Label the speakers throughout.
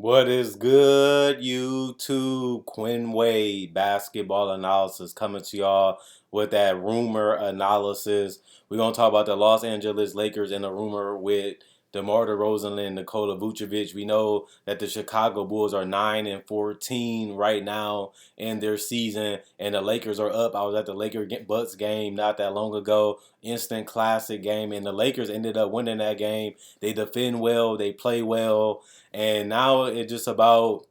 Speaker 1: What is good, YouTube? Quinn Wade basketball analysis coming to y'all with that rumor analysis. We're gonna talk about the Los Angeles Lakers and the rumor with Demar Derozan and Nikola Vucevic. We know that the Chicago Bulls are 9-14 right now in their season, and the Lakers are up. I was at the Lakers Bucks game not that long ago. Instant classic game, and the Lakers ended up winning that game. They defend well, they play well. And now it's just about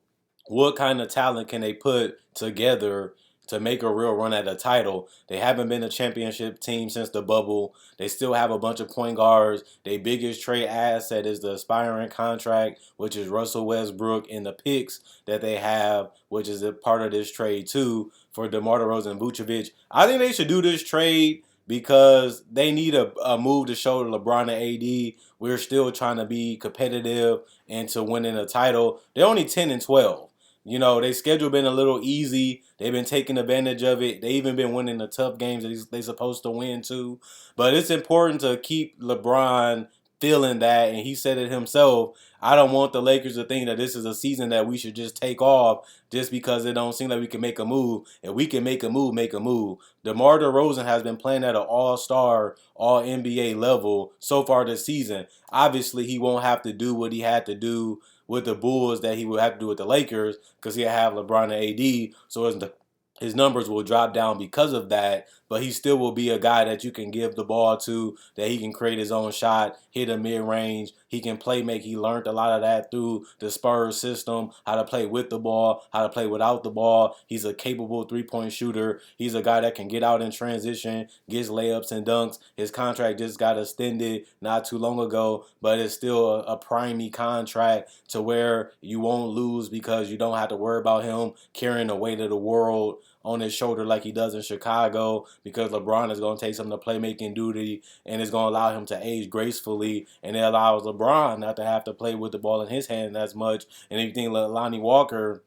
Speaker 1: what kind of talent can they put together to make a real run at a title. They haven't been a championship team since the bubble. They still have a bunch of point guards. Their biggest trade asset is the expiring contract, which is Russell Westbrook, and the picks that they have, which is a part of this trade too, for DeMar DeRozan and Vucevic. I think they should do this trade because they need a move to show to LeBron and AD we're still trying to be competitive into winning a title. They're only 10-12. You know, their schedule been a little easy. They've been taking advantage of it. They even been winning the tough games that they're supposed to win too. But it's important to keep LeBron feeling that, and he said it himself. I don't want the Lakers to think that this is a season that we should just take off just because it don't seem like we can make a move. If we can make a move, make a move. DeMar DeRozan has been playing at an all-star, all-NBA level so far this season. Obviously, he won't have to do what he had to do with the Bulls that he would have to do with the Lakers because he'll have LeBron and AD. So his numbers will drop down because of that, but he still will be a guy that you can give the ball to, that he can create his own shot, hit a mid-range. He can play make. He learned a lot of that through the Spurs system, how to play with the ball, how to play without the ball. He's a capable three-point shooter. He's a guy that can get out in transition, gets layups and dunks. His contract just got extended not too long ago, but it's still a primey contract to where you won't lose because you don't have to worry about him carrying the weight of the world on his shoulder like he does in Chicago, because LeBron is going to take some of the playmaking duty and is going to allow him to age gracefully, and it allows LeBron not to have to play with the ball in his hand as much. And if you think Lonnie Walker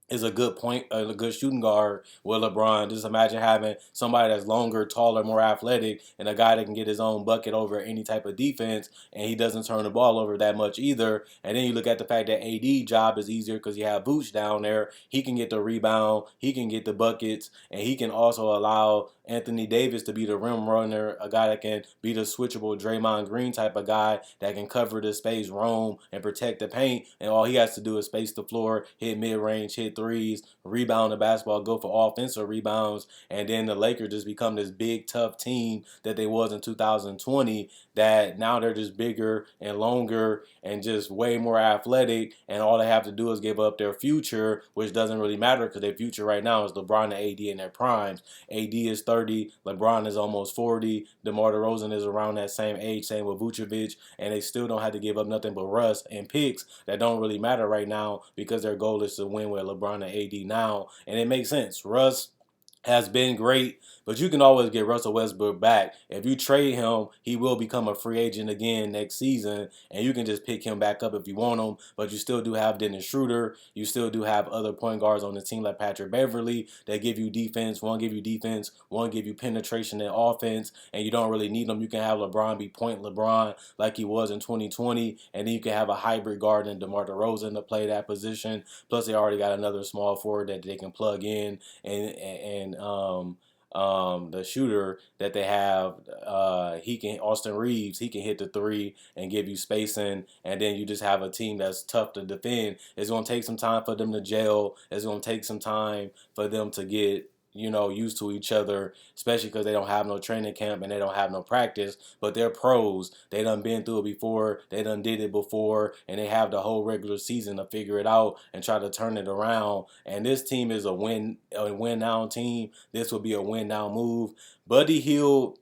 Speaker 1: is a good a good shooting guard with LeBron. Just imagine having somebody that's longer, taller, more athletic, and a guy that can get his own bucket over any type of defense, and he doesn't turn the ball over that much either. And then you look at the fact that AD job is easier because you have Vooch down there. He can get the rebound, he can get the buckets, and he can also allow Anthony Davis to be the rim runner, a guy that can be the switchable Draymond Green type of guy that can cover the space, roam, and protect the paint. And all he has to do is space the floor, hit mid-range, hit threes, rebound the basketball, go for offensive rebounds. And then the Lakers just become this big, tough team that they was in 2020, that now they're just bigger and longer and just way more athletic. And all they have to do is give up their future, which doesn't really matter because their future right now is LeBron and AD in their primes. AD is 30, LeBron is almost 40, DeMar DeRozan is around that same age, same with Vucevic, and they still don't have to give up nothing but rust and picks that don't really matter right now because their goal is to win with LeBron and AD now. And it makes sense. Russ has been great, but you can always get Russell Westbrook back. If you trade him, he will become a free agent again next season, and you can just pick him back up if you want him. But you still do have Dennis Schroeder. You still do have other point guards on the team like Patrick Beverly that give you defense. One give you defense, one give you penetration and offense, and you don't really need them. You can have LeBron be point LeBron like he was in 2020, and then you can have a hybrid guard in DeMar DeRozan to play that position. Plus, they already got another small forward that they can plug in, and the shooter that they have, he can Austin Reeves. He can hit the three and give you spacing, and then you just have a team that's tough to defend. It's going to take some time for them to gel. It's going to take some time for them to get used to each other, especially because they don't have no training camp and they don't have no practice. But they're pros. They done been through it before. They done did it before, and they have the whole regular season to figure it out and try to turn it around. And this team is a win now team. This will be a win now move. Buddy Hield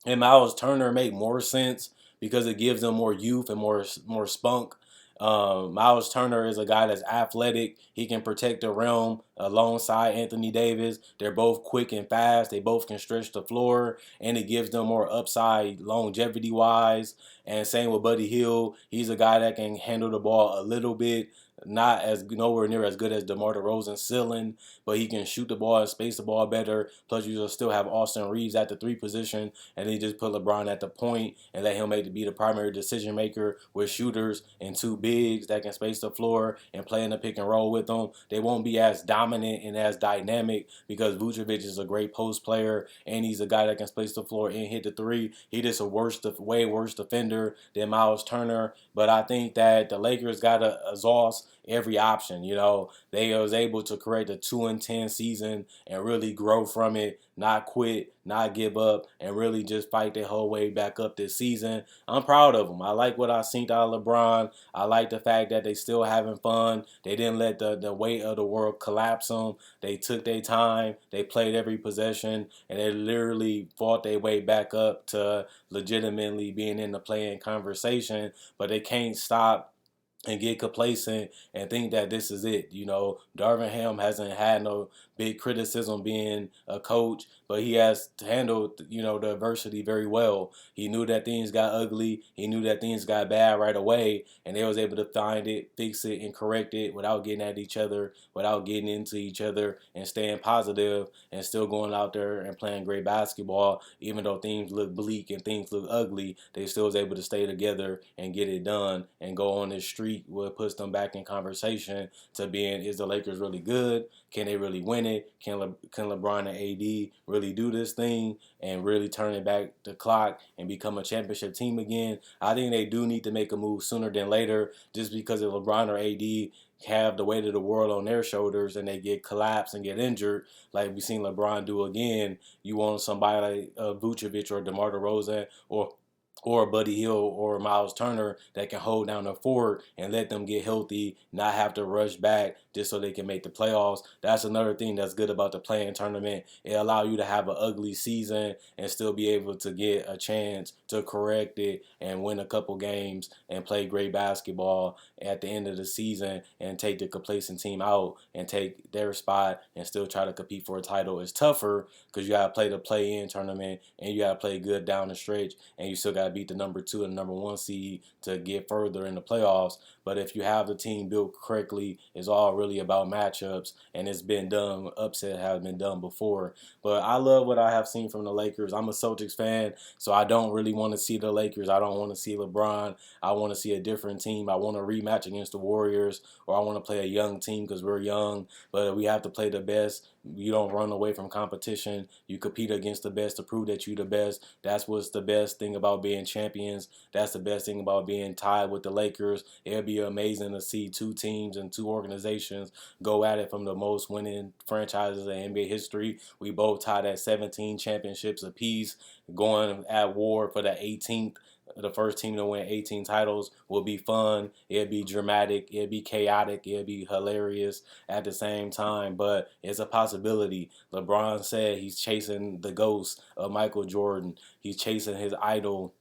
Speaker 1: and Miles Turner make more sense because it gives them more youth and more spunk. Miles Turner is a guy that's athletic. He can protect the rim alongside Anthony Davis. They're both quick and fast. They both can stretch the floor, and it gives them more upside longevity-wise. And same with Buddy Hield. He's a guy that can handle the ball a little bit, not as nowhere near as good as DeMar DeRozan's ceiling, but he can shoot the ball and space the ball better. Plus, you still have Austin Reeves at the 3 position, and they just put LeBron at the point and let him be the primary decision maker with shooters and 2 bigs that can space the floor and play in the pick and roll with them. They won't be as dominant and as dynamic because Vucevic is a great post player and he's a guy that can space the floor and hit the 3. He just way worse defender than Miles Turner. But I think that the Lakers got to exhaust every option. They was able to create a 2-10 season and really grow from it, not quit, not give up, and really just fight their whole way back up this season. I'm proud of them. I like what I seen out of LeBron. I like the fact that they still having fun. They didn't let the weight of the world collapse them. They took their time. They played every possession, and they literally fought their way back up to legitimately being in the play-in conversation. But they can't stop and get complacent and think that this is it. Darvin Ham hasn't had no big criticism being a coach, but he has handled, the adversity very well. He knew that things got ugly. He knew that things got bad right away, and they was able to find it, fix it, and correct it without getting at each other, without getting into each other, and staying positive and still going out there and playing great basketball. Even though things look bleak and things look ugly, they still was able to stay together and get it done and go on this streak what puts them back in conversation to being, is the Lakers really good? Can they really win it? Can LeBron and AD really do this thing and really turn it back the clock and become a championship team again? I think they do need to make a move sooner than later, just because if LeBron or AD have the weight of the world on their shoulders and they get collapsed and get injured, like we've seen LeBron do again, you want somebody like Vucevic or DeMar DeRozan or Buddy Hield or Miles Turner that can hold down the fort and let them get healthy, not have to rush back just so they can make the playoffs. That's another thing that's good about the play-in tournament. It allows you to have an ugly season and still be able to get a chance to correct it and win a couple games and play great basketball at the end of the season and take the complacent team out and take their spot and still try to compete for a title. It's tougher because you got to play the play-in tournament and you got to play good down the stretch and you still got to beat the number 2 and number 1 seed to get further in the playoffs. But if you have the team built correctly, it's all really about matchups, and it's been done. Upset has been done before. But I love what I have seen from the Lakers. I'm a Celtics fan, so I don't really want to see the Lakers. I don't want to see LeBron. I want to see a different team. I want a rematch against the Warriors, or I want to play a young team because we're young, but we have to play the best. You don't run away from competition. You compete against the best to prove that you're the best. That's what's the best thing about being champions. That's the best thing about being tied with the Lakers. It'll be amazing to see 2 teams and 2 organizations go at it from the most winning franchises in NBA history. We both tied at 17 championships apiece, going at war for the 18th. The first team to win 18 titles will be fun. It'll be dramatic. It'll be chaotic. It'll be hilarious at the same time. But it's a possibility. LeBron said he's chasing the ghost of Michael Jordan. He's chasing his idol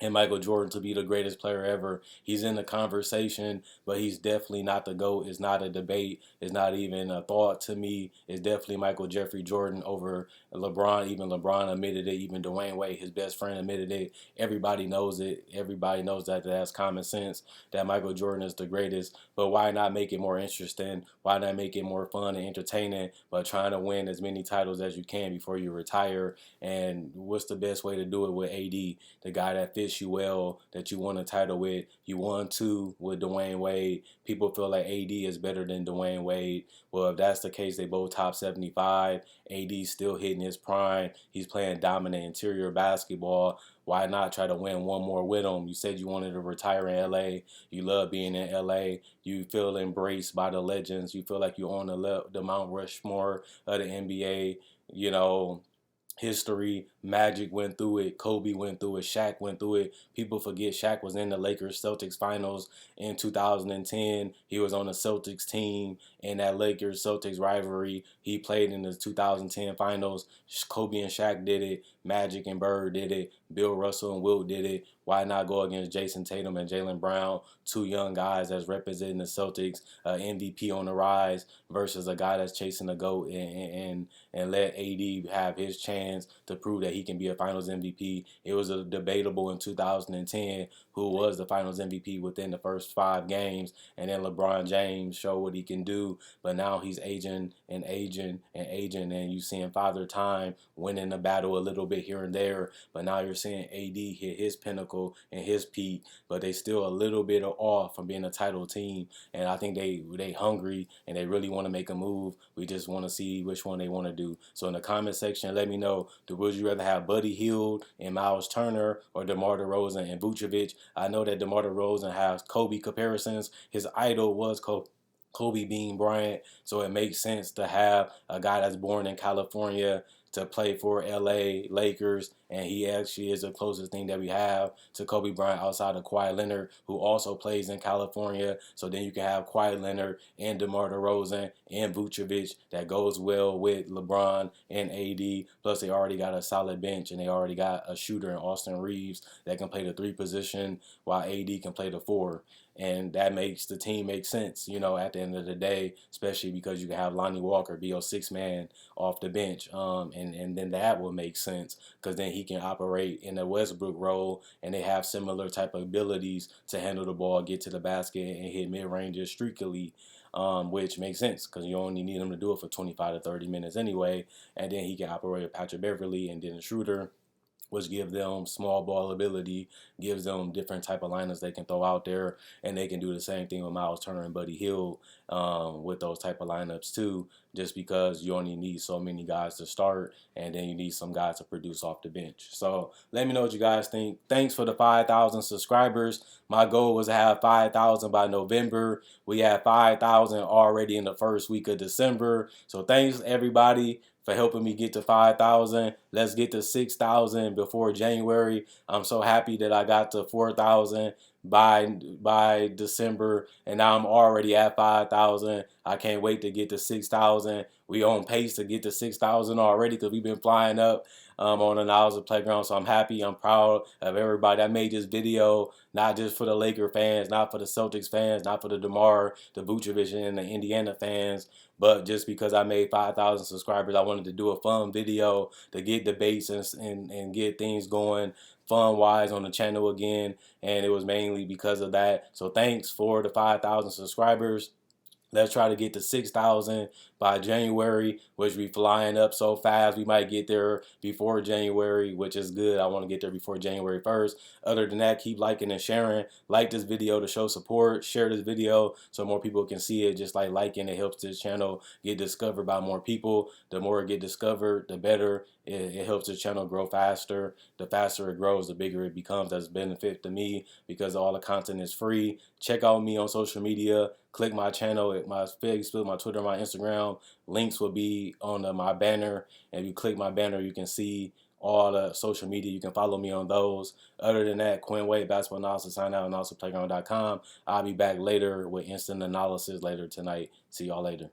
Speaker 1: and Michael Jordan to be the greatest player ever. He's in the conversation, but he's definitely not the GOAT. It's not a debate. It's not even a thought to me. It's definitely Michael Jeffrey Jordan over LeBron. Even LeBron admitted it. Even Dwayne Wade, his best friend, admitted it. Everybody knows it. Everybody knows that that's common sense, that Michael Jordan is the greatest. But why not make it more interesting? Why not make it more fun and entertaining, but trying to win as many titles as you can before you retire? And what's the best way to do it with AD, the guy that fits you well, that you won a title with? You won 2 with Dwayne Wade. People feel like AD is better than Dwayne Wade. Well, if that's the case, they both top 75. AD's still hitting his prime. He's playing dominant interior basketball. Why not try to win one more with him? You said you wanted to retire in LA. You love being in LA. You feel embraced by the legends. You feel like you're on the Mount Rushmore of the NBA. History. Magic went through it. Kobe went through it. Shaq went through it. People forget Shaq was in the Lakers-Celtics finals in 2010. He was on the Celtics team in that Lakers-Celtics rivalry. He played in the 2010 finals. Kobe and Shaq did it. Magic and Bird did it. Bill Russell and Wilt did it. Why not go against Jason Tatum and Jaylen Brown, 2 young guys that's representing the Celtics, MVP on the rise, versus a guy that's chasing the GOAT, and let AD have his chance to prove that he can be a Finals MVP. It was a debatable in 2010 who was the Finals MVP within the first 5 games, and then LeBron James showed what he can do. But now he's aging and aging and aging, and you seeing Father Time winning the battle a little bit here and there. But now you're seeing AD hit his pinnacle and his peak, but they still a little bit off from being a title team. And I think they hungry and they really want to make a move. We just want to see which one they want to do. So in the comment section, let me know. Would you rather have Buddy Hield and Miles Turner or DeMar DeRozan and Vucevic? I know that DeMar DeRozan has Kobe comparisons. His idol was Kobe Bean Bryant, so it makes sense to have a guy that's born in California to play for LA Lakers, and he actually is the closest thing that we have to Kobe Bryant outside of Kawhi Leonard, who also plays in California. So then you can have Kawhi Leonard and DeMar DeRozan and Vucevic that goes well with LeBron and AD. Plus they already got a solid bench, and they already got a shooter in Austin Reeves that can play the 3 position while AD can play the 4. And that makes the team make sense, at the end of the day, especially because you can have Lonnie Walker be your 6-man off the bench. And then that will make sense because then he can operate in a Westbrook role, and they have similar type of abilities to handle the ball, get to the basket, and hit mid-ranges streakily. Which makes sense because you only need him to do it for 25 to 30 minutes anyway. And then he can operate with Patrick Beverly and Dennis Schroeder, which give them small ball ability, gives them different type of lineups they can throw out there, and they can do the same thing with Miles Turner and Buddy Hield with those type of lineups too, just because you only need so many guys to start, and then you need some guys to produce off the bench. So let me know what you guys think. Thanks for the 5,000 subscribers. My goal was to have 5,000 by November. We had 5,000 already in the first week of December. So thanks everybody for helping me get to 5,000. Let's get to 6,000 before January. I'm so happy that I got to 4,000 by December, and now I'm already at 5,000. I can't wait to get to 6,000. We on pace to get to 6,000 already because we've been flying up on the Knowledge of Playground. So I'm happy. I'm proud of everybody that made this video, not just for the Laker fans, not for the Celtics fans, not for the Demar, the Vucevic, and the Indiana fans, but just because I made 5,000 subscribers, I wanted to do a fun video to get debates and get things going fun-wise on the channel again, and it was mainly because of that. So thanks for the 5,000 subscribers. Let's try to get to 6,000 by January, which we flying up so fast. We might get there before January, which is good. I want to get there before January 1st. Other than that, keep liking and sharing. Like this video to show support. Share this video so more people can see it. Just like liking, it helps this channel get discovered by more people. The more it get discovered, the better. It helps the channel grow faster. The faster it grows, the bigger it becomes. That's a benefit to me because all the content is free. Check out me on social media. Click my channel at my Facebook, my Twitter, my Instagram. Links will be on my banner. And if you click my banner, you can see all the social media. You can follow me on those. Other than that, Quinn Wade, Basketball Analysis, sign out, and also playground.com. I'll be back later with instant analysis later tonight. See y'all later.